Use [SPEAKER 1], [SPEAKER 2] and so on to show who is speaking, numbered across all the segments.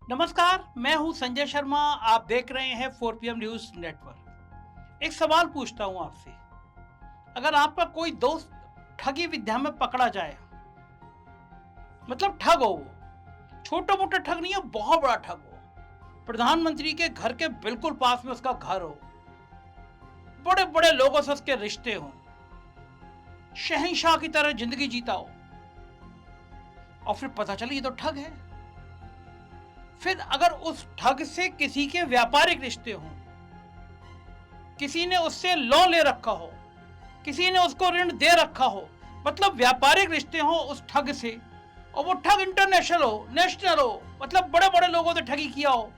[SPEAKER 1] नमस्कार, मैं हूं संजय शर्मा। आप देख रहे हैं 4PM न्यूज नेटवर्क। एक सवाल पूछता हूं आपसे। अगर आपका कोई दोस्त ठगी विद्या में पकड़ा जाए, मतलब ठग हो, वो छोटा मोटा ठग नहीं हो, बहुत बड़ा ठग हो, प्रधानमंत्री के घर के बिल्कुल पास में उसका घर हो, बड़े बड़े लोगों से उसके रिश्ते हों, शहंशाह की तरह जिंदगी जीता हो, और फिर पता चले ये तो ठग है। फिर अगर उस ठग से किसी के व्यापारिक रिश्ते हों, किसी ने उससे लोन ले रखा हो, किसी ने उसको ऋण दे रखा हो, मतलब व्यापारिक रिश्ते हो उस ठग से, और वो ठग इंटरनेशनल हो, नेशनल हो, मतलब बड़े बड़े लोगों से ठगी किया हो,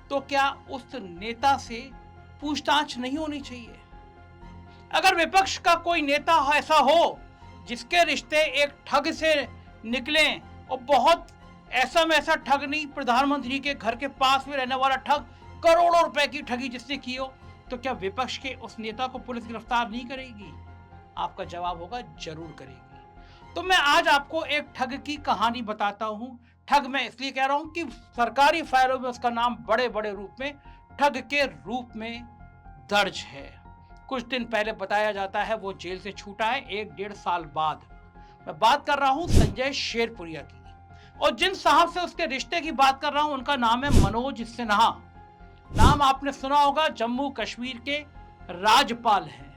[SPEAKER 1] तो क्या उस नेता से पूछताछ नहीं होनी चाहिए? अगर विपक्ष का कोई नेता ऐसा हो जिसके रिश्ते एक ठग से निकले, और बहुत ऐसा में ऐसा ठग नहीं, प्रधानमंत्री के घर के पास में रहने वाला ठग, करोड़ों रुपए की ठगी जिसने की हो, तो क्या विपक्ष के उस नेता को पुलिस गिरफ्तार नहीं करेगी? आपका जवाब होगा जरूर करेगी। तो मैं आज आपको एक ठग की कहानी बताता हूं। ठग मैं इसलिए कह रहा हूं कि सरकारी फाइलों में उसका नाम बड़े बड़े रूप में ठग के रूप में दर्ज है। कुछ दिन पहले बताया जाता है वो जेल से छूटा है 1-1.5 साल बाद। मैं बात कर रहा हूं संजय शेरपुरिया की, और जिन साहब से उसके रिश्ते की बात कर रहा हूं उनका नाम है मनोज सिन्हा। नाम आपने सुना होगा, जम्मू कश्मीर के राज्यपाल हैं।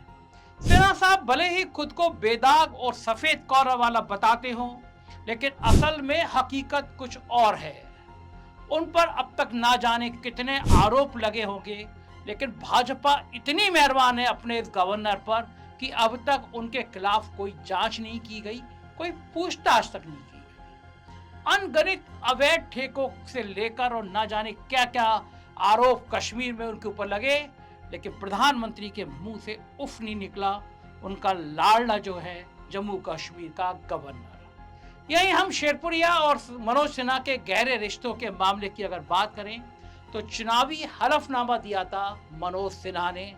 [SPEAKER 1] सिन्हा साहब भले ही खुद को बेदाग और सफेद कौरा वाला बताते हों, लेकिन असल में हकीकत कुछ और है। उन पर अब तक ना जाने कितने आरोप लगे होंगे, लेकिन भाजपा इतनी मेहरबान है अपने इस गवर्नर पर कि अब तक उनके खिलाफ कोई जांच नहीं की गई, कोई पूछताछ तक नहीं की गई। अनगणित अवैध ठेकों से लेकर और ना जाने क्या क्या आरोप कश्मीर में उनके ऊपर लगे, लेकिन प्रधानमंत्री के मुंह से उफ नहीं निकला उनका लाडला जो है जम्मू कश्मीर का गवर्नर। यही हम शेरपुरिया और मनोज सिन्हा के गहरे रिश्तों के मामले की अगर बात करें, तो चुनावी हलफनामा दिया था मनोज सिन्हा ने,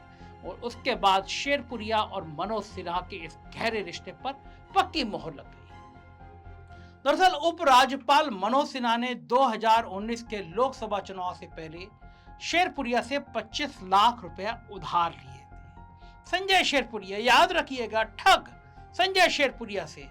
[SPEAKER 1] और उसके बाद शेरपुरिया और मनोज सिन्हा के इस गहरे रिश्ते पर पक्की मोहर लग गई। दरअसल उपराज्यपाल मनोज सिन्हा ने 2019 के लोकसभा चुनाव से पहले शेरपुरिया से 25 लाख रुपया उधार लिए थे। संजय शेरपुरिया, याद रखिएगा, ठग संजय शेरपुरिया से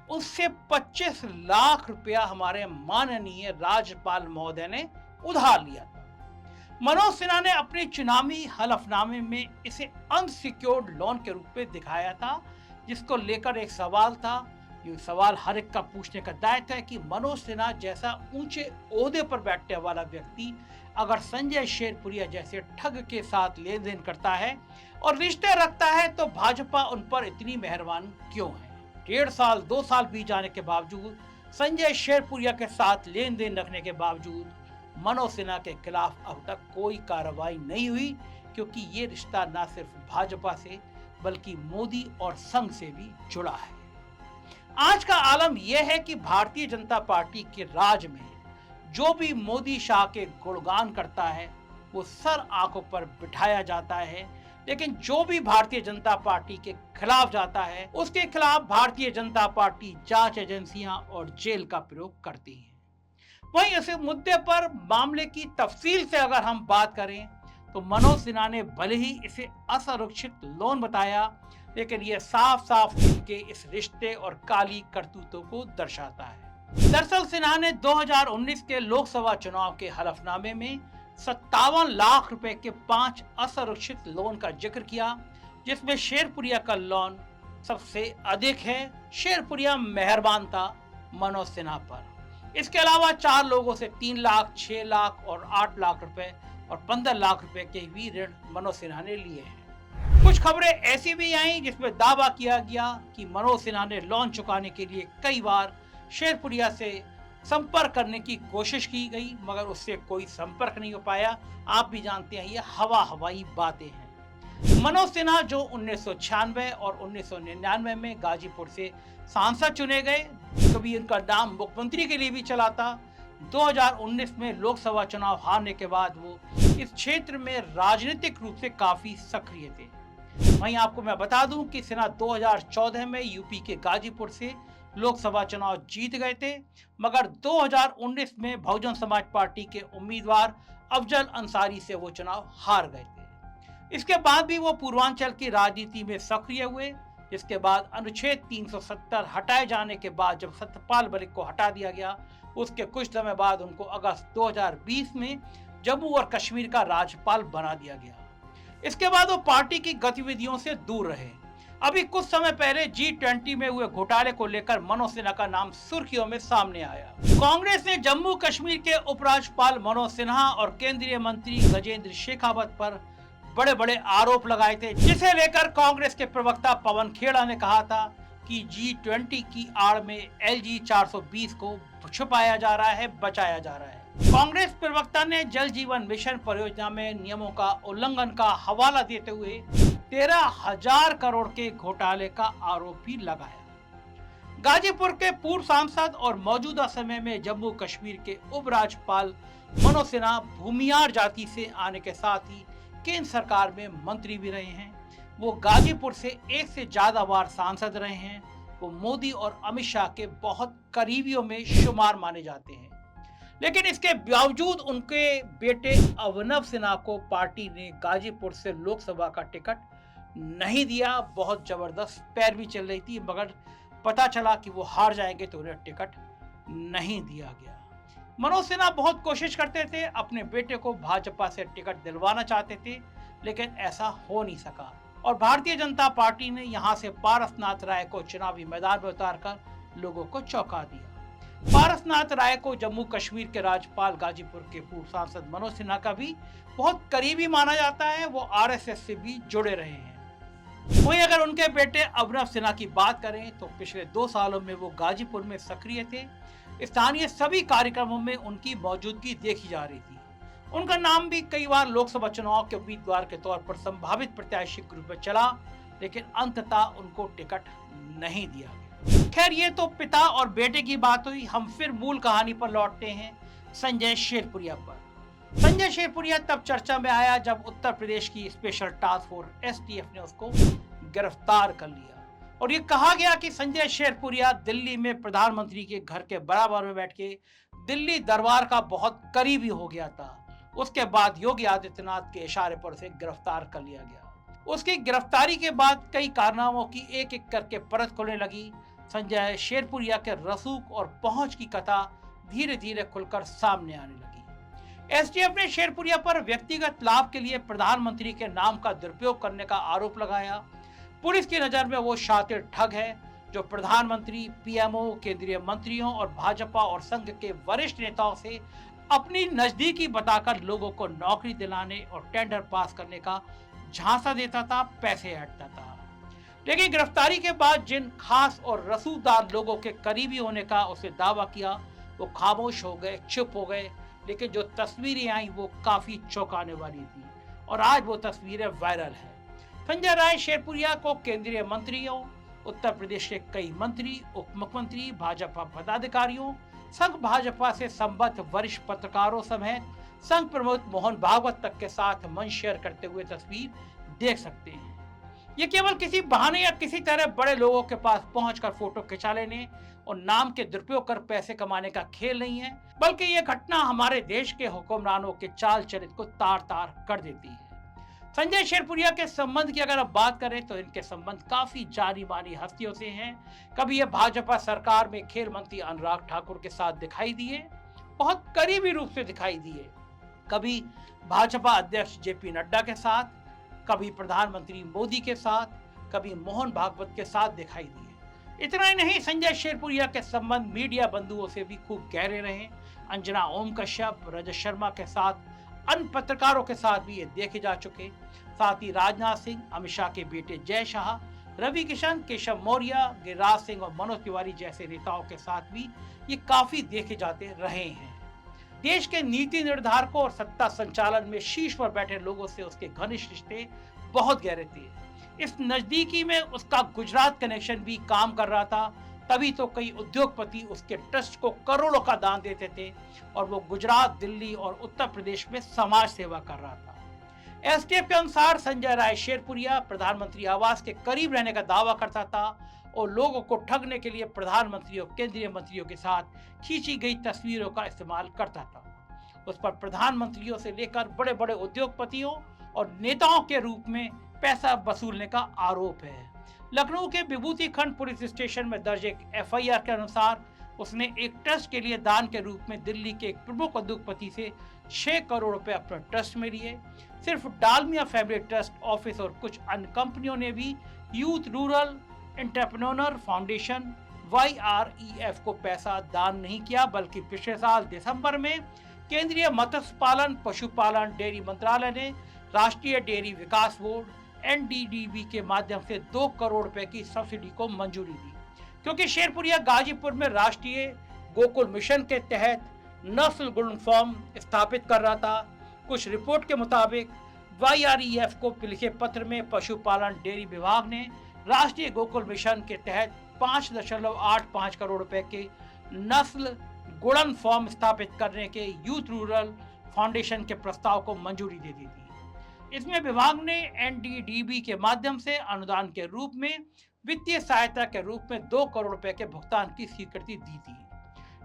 [SPEAKER 1] उससे 25 लाख रुपया हमारे माननीय राज्यपाल महोदय ने उधार लिया था। मनोज सिन्हा ने अपने चुनावी हलफनामे में इसे अनसिक्योर्ड लोन के रूप में दिखाया था, जिसको लेकर एक सवाल था। ये सवाल हर एक का पूछने का दायित्व है कि मनोज सिन्हा जैसा ऊंचे ओहदे पर बैठने वाला व्यक्ति अगर संजय शेरपुरिया जैसे ठग के साथ लेन देन करता है और रिश्ते रखता है, तो भाजपा उन पर इतनी मेहरबान क्यों है? 1.5 साल 2 साल बीत जाने के बावजूद, संजय शेरपुरिया के साथ लेन देन रखने के बावजूद मनोज सिन्हा के खिलाफ अब तक कोई कार्रवाई नहीं हुई, क्योंकि ये रिश्ता न सिर्फ भाजपा से बल्कि मोदी और संघ से भी जुड़ा है। आज का आलम यह है कि भारतीय जनता पार्टी के राज में जो भी मोदी शाह के गुणगान करता है वो सर आंखों पर बिठाया जाता है, लेकिन जो भी भारतीय जनता पार्टी के खिलाफ जाता है उसके खिलाफ भारतीय जनता पार्टी जांच एजेंसियां और जेल का प्रयोग करती है। वहीं इस मुद्दे पर मामले की तफसील से अगर हम बात करें, तो मनोज सिन्हा ने भले ही इसे असुरक्षित लोन बताया, लेकिन यह साफ साफ इनके इस रिश्ते और काली करतूतों को दर्शाता है। दरअसल सिन्हा ने 2019 के लोकसभा चुनाव के हलफनामे में 57 लाख रुपए के 5 असुरक्षित लोन का जिक्र किया, जिसमें शेरपुरिया का लोन सबसे अधिक है। शेरपुरिया मेहरबान था मनोज सिन्हा पर। इसके अलावा 4 लोगों से 3 लाख, 6 लाख और 8 लाख रुपए और 15 लाख रुपए के भी ऋण मनोज सिन्हा ने लिए हैं। कुछ खबरें ऐसी भी आई जिसमें दावा किया गया कि मनोज सिन्हा ने लोन चुकाने के लिए कई बार शेरपुरिया से संपर्क करने की कोशिश की गई, मगर उससे कोई संपर्क नहीं हो पाया। आप भी जानते हैं ये हवाई बातें हैं। मनोज सिन्हा जो 1996 और 1999 में गाजीपुर से सांसद चुने गए, कभी उनका नाम मुख्यमंत्री के लिए भी चला था। 2019 में लोकसभा चुनाव हारने के बाद वो इस क्षेत्र में राजनीतिक रूप से काफी सक्रिय थे। वहीं आपको मैं बता दूं कि सिन्हा 2014 में यूपी के गाजीपुर से लोकसभा चुनाव जीत गए थे, मगर 2019 में बहुजन समाज पार्टी के उम्मीदवार अफजल अंसारी से वो चुनाव हार गए थे। इसके बाद भी वो पूर्वांचल की राजनीति में सक्रिय हुए, जिसके बाद अनुच्छेद 370 हटाए जाने के बाद जब सत्यपाल मलिक को हटा दिया गया, उसके कुछ समय बाद उनको अगस्त 2020 में जम्मू और कश्मीर का राज्यपाल बना दिया गया। इसके बाद वो पार्टी की गतिविधियों से दूर रहे। अभी कुछ समय पहले G20 में हुए घोटाले को लेकर मनोज सिन्हा का नाम सुर्खियों में सामने आया। कांग्रेस ने जम्मू कश्मीर के उपराज्यपाल मनोज सिन्हा और केंद्रीय मंत्री गजेंद्र शेखावत पर बड़े बड़े आरोप लगाए थे, जिसे लेकर कांग्रेस के प्रवक्ता पवन खेड़ा ने कहा था कि G20 की आड़ में LG 420 को छुपाया जा रहा है, बचाया जा रहा है। कांग्रेस प्रवक्ता ने जल जीवन मिशन परियोजना में नियमों का उल्लंघन का हवाला देते हुए 13,000 करोड़ के घोटाले का आरोप भी लगाया। गाजीपुर के पूर्व सांसद और मौजूदा समय में जम्मू कश्मीर के उपराज्यपाल मनोज सिन्हा भूमियार जाति से आने के साथ ही केंद्र सरकार में मंत्री भी रहे हैं। वो गाजीपुर से एक से ज्यादा बार सांसद रहे हैं। वो मोदी और अमित शाह के बहुत करीबियों में शुमार माने जाते हैं, लेकिन इसके बावजूद उनके बेटे अभिनव सिन्हा को पार्टी ने गाजीपुर से लोकसभा का टिकट नहीं दिया। बहुत जबरदस्त पैरवी चल रही थी, मगर पता चला कि वो हार जाएंगे तो उन्हें टिकट नहीं दिया गया। मनोज सिन्हा बहुत कोशिश करते थे, अपने बेटे को भाजपा से टिकट दिलवाना चाहते थे, लेकिन ऐसा हो नहीं सका और भारतीय जनता पार्टी ने यहां से पारसनाथ राय को चुनावी मैदान में उतारकर लोगों को चौंका दिया। पारसनाथ राय को जम्मू कश्मीर के राज्यपाल गाजीपुर के पूर्व सांसद मनोज सिन्हा का भी बहुत करीबी माना जाता है। वो आरएसएस से भी जुड़े रहे हैं। वहीं अगर उनके बेटे अभिनव सिन्हा की बात करें तो पिछले 2 सालों में वो गाजीपुर में सक्रिय थे। स्थानीय सभी कार्यक्रमों में उनकी मौजूदगी देखी जा रही थी। उनका नाम भी कई बार लोकसभा चुनाव के उम्मीदवार के तौर पर संभावित प्रत्याशी के रूप में चला, लेकिन अंततः उनको टिकट नहीं दिया गया। खैर, ये तो पिता और बेटे की बात हुई। हम फिर मूल कहानी पर लौटते हैं, संजय शेरपुरिया पर। संजय शेरपुरिया तब चर्चा में आया जब उत्तर प्रदेश की स्पेशल टास्क फोर्स STF ने उसको गिरफ्तार कर लिया और ये कहा गया कि संजय शेरपुरिया दिल्ली में प्रधानमंत्री के घर के बराबर में बैठ के दिल्ली दरबार का बहुत करीबी हो गया था। उसके बाद योगी आदित्यनाथ के इशारे पर उसे गिरफ्तार कर लिया गया। उसकी गिरफ्तारी के बाद कई कारनामों की एक एक करके परत खुलने लगी। संजय शेरपुरिया के रसूख और पहुंच की कथा धीरे धीरे खुलकर सामने आने लगी। STF ने शेरपुरिया पर व्यक्तिगत लाभ के लिए प्रधानमंत्री के नाम का दुरुपयोग करने का आरोप लगाया। पुलिस की नजर में वो शातिर ठग है जो प्रधानमंत्री, PMO, केंद्रीय मंत्रियों और भाजपा और संघ के वरिष्ठ नेताओं से अपनी नजदीकी बताकर लोगों को नौकरी दिलाने और टेंडर पास करने का झांसा देता था, पैसे ऐंठता था। लेकिन गिरफ्तारी के बाद जिन खास और रसूखदार लोगों के करीबी होने का उसे दावा किया, वो खामोश हो गए, चुप हो गए। लेकिन जो तस्वीरें आई वो काफी चौंकाने वाली थी और आज वो तस्वीरें वायरल है। संजय राय शेरपुरिया को केंद्रीय मंत्रियों, उत्तर प्रदेश के कई मंत्री, उप मुख्यमंत्री, भाजपा पदाधिकारियों, संघ भाजपा से संबद्ध वरिष्ठ पत्रकारों समेत संघ प्रमुख मोहन भागवत तक के साथ मंच शेयर करते हुए तस्वीर देख सकते हैं। ये केवल किसी बहाने या किसी तरह बड़े लोगों के पास पहुंचकर फोटो खिंचा लेने और नाम के दुरुपयोग कर पैसे कमाने का खेल नहीं है, बल्कि ये घटना हमारे देश के हुक्मरानों के चाल चरित्र को तार तार कर देती है। संजय शेरपुरिया के संबंध की अगर आप बात करें तो इनके संबंध काफी जानी मानी हस्तियों से हैं। कभी ये भाजपा सरकार में खेल मंत्री अनुराग ठाकुर के साथ दिखाई दिए, बहुत करीबी रूप से दिखाई दिए, कभी भाजपा अध्यक्ष JP नड्डा के साथ, कभी प्रधानमंत्री मोदी के साथ, कभी मोहन भागवत के साथ दिखाई दिए। इतना ही नहीं, संजय शेरपुरिया के संबंध मीडिया बंधुओं से भी खूब गहरे रहे। अंजना ओम कश्यप, रजत शर्मा के साथ, अन्य पत्रकारों के साथ भी ये देखे जा चुके। साथ ही राजनाथ सिंह, अमित शाह के बेटे जय शाह, रवि किशन, केशव मौर्य, गिरिराज सिंह और मनोज तिवारी जैसे नेताओं के साथ भी ये काफी देखे जाते रहे हैं। देश के नीति निर्धारकों और सत्ता संचालन में शीर्ष पर बैठे लोगों से उसके घनिष्ठ रिश्ते बहुत गहरे थे। इस नजदीकी में उसका गुजरात कनेक्शन भी काम कर रहा था, तभी तो कई उद्योगपति उसके ट्रस्ट को करोड़ों का दान देते थे और वो गुजरात, दिल्ली और उत्तर प्रदेश में समाज सेवा कर रहा था। एसटीएफ के अनुसार संजय राय शेरपुरिया प्रधानमंत्री आवास के करीब रहने का दावा करता था और लोगों को ठगने के लिए प्रधानमंत्री और केंद्रीय मंत्रियों के साथ खींची गई तस्वीरों का इस्तेमाल करता था। उस पर प्रधानमंत्रियों से लेकर बड़े बड़े उद्योगपतियों और नेताओं के रूप में पैसा वसूलने का आरोप है। लखनऊ के विभूति खंड पुलिस स्टेशन में दर्ज एक एफआईआर के अनुसार उसने एक ट्रस्ट के लिए दान के रूप में दिल्ली के एक प्रमुख उद्योगपति से 6 करोड़ रुपए अपने ट्रस्ट में लिए। सिर्फ डालमिया फैमिली ट्रस्ट ऑफिस और कुछ अन्य कंपनियों ने भी youth rural entrepreneur foundation YREF को पैसा दान नहीं किया, बल्कि पिछले साल दिसंबर में केंद्रीय मत्स्य पालन पशुपालन डेयरी मंत्रालय ने राष्ट्रीय डेयरी विकास बोर्ड NDDB के माध्यम से 2 करोड़ रुपए की सब्सिडी को मंजूरी दी, क्योंकि शेरपुरिया गाजीपुर में राष्ट्रीय गोकुल मिशन के तहत नस्ल गुण फार्म स्थापित कर रहा था। कुछ रिपोर्ट के मुताबिक YREF को लिखे पत्र में पशुपालन डेयरी विभाग ने राष्ट्रीय गोकुल मिशन के तहत 5.85 करोड़ रुपए के नस्ल गुणन फॉर्म स्थापित करने के यूथ रूरल फाउंडेशन के प्रस्ताव को मंजूरी दे दी थी। इसमें विभाग ने NDDB के माध्यम से अनुदान के रूप में वित्तीय सहायता के रूप में 2 करोड़ रुपए के भुगतान की स्वीकृति दी थी।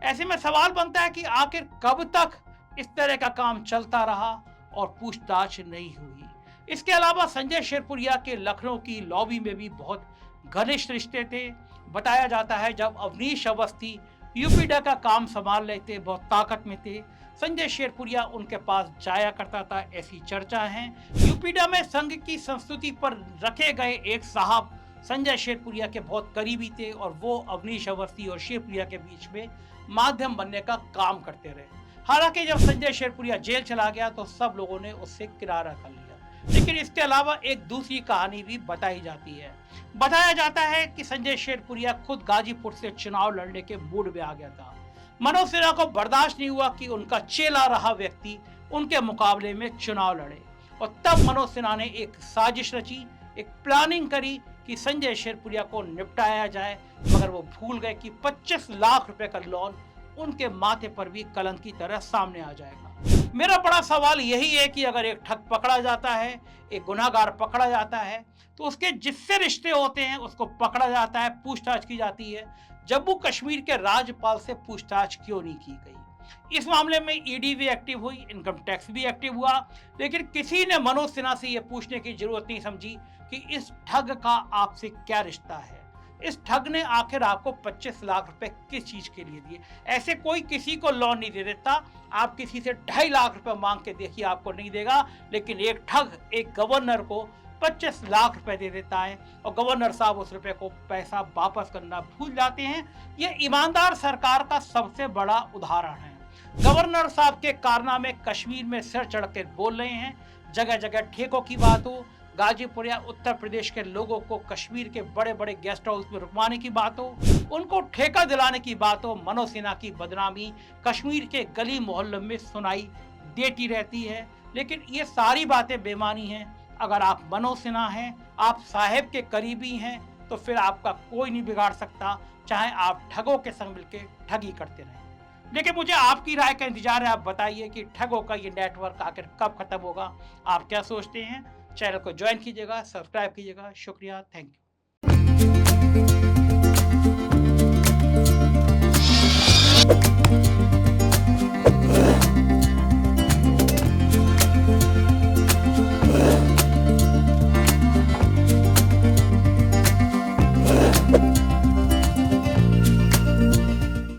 [SPEAKER 1] ऐसे में सवाल बनता है कि आखिर कब तक इस तरह का काम चलता रहा और पूछताछ नहीं हुई। इसके अलावा संजय शेरपुरिया के लखनऊ की लॉबी में भी बहुत घनिष्ठ रिश्ते थे। बताया जाता है जब अवनीश अवस्थी यूपीडा का काम संभाल रहे थे, बहुत ताकत में थे, संजय शेरपुरिया उनके पास जाया करता था, ऐसी चर्चा है। यूपीडा में संघ की संस्कृति पर रखे गए एक साहब संजय शेरपुरिया के बहुत करीबी थे और वो अवनीश अवस्थी और शेरपुरिया के बीच में माध्यम बनने का काम करते रहे। हालांकि जब संजय शेरपुरिया जेल चला गया तो सब लोगों ने उससे किनारा कर लिया, लेकिन इसके अलावा एक दूसरी कहानी भी बताई जाती है। बताया जाता है कि संजय शेरपुरिया खुद गाजीपुर से चुनाव लड़ने के मूड में आ गया था। मनोज सिन्हा को बर्दाश्त नहीं हुआ कि उनका चेला रहा व्यक्ति उनके मुकाबले में चुनाव लड़े, और तब मनोज सिन्हा ने एक साजिश रची, एक प्लानिंग करी कि संजय शेरपुरिया को निपटाया जाए, मगर वो भूल गए कि 25 लाख रुपए का लोन उनके माथे पर भी कलंक की तरह सामने आ जाएगा। मेरा बड़ा सवाल यही है कि अगर एक ठग पकड़ा जाता है, एक गुनाहगार पकड़ा जाता है, तो उसके जिससे रिश्ते होते हैं उसको पकड़ा जाता है, पूछताछ की जाती है। जम्मू कश्मीर के राज्यपाल से पूछताछ क्यों नहीं की गई? इस मामले में ईडी भी एक्टिव हुई, इनकम टैक्स भी एक्टिव हुआ, लेकिन किसी ने मनोज सिन्हा से यह पूछने की जरूरत नहीं समझी कि इस ठग का आपसे क्या रिश्ता है। इस ठग ने आखिर आपको 25 लाख रुपए किस चीज के लिए दिए? ऐसे कोई किसी को लोन नहीं दे देता। आप किसी से 2.5 लाख रुपए मांग के देखिए, आपको नहीं देगा, लेकिन एक ठग एक गवर्नर को 25 लाख रुपए दे देता है और गवर्नर साहब उस रुपए को पैसा वापस करना भूल जाते हैं। यह ईमानदार सरकार का सबसे बड़ा उदाहरण है। गवर्नर साहब के कारनामे कश्मीर में सिर चढ़ के बोल रहे हैं। जगह जगह ठेकों की बात हो, गाजीपुर या उत्तर प्रदेश के लोगों को कश्मीर के बड़े बड़े गेस्ट हाउस में रुकवाने की बात हो, उनको ठेका दिलाने की बात हो, मनोज सिन्हा की बदनामी कश्मीर के गली मोहल्लों में सुनाई देती रहती है। लेकिन ये सारी बातें बेमानी हैं। अगर आप मनोज सिन्हा हैं, आप साहेब के करीबी हैं, तो फिर आपका कोई नहीं बिगाड़ सकता, चाहे आप ठगों के संग मिलकर ठगी करते रहें। लेकिन मुझे आपकी राय का इंतजार है। आप बताइए कि ठगों का ये नेटवर्क आखिर कब खत्म होगा? आप क्या सोचते हैं? चैनल को ज्वाइन कीजिएगा, सब्सक्राइब कीजिएगा। शुक्रिया, थैंक यू।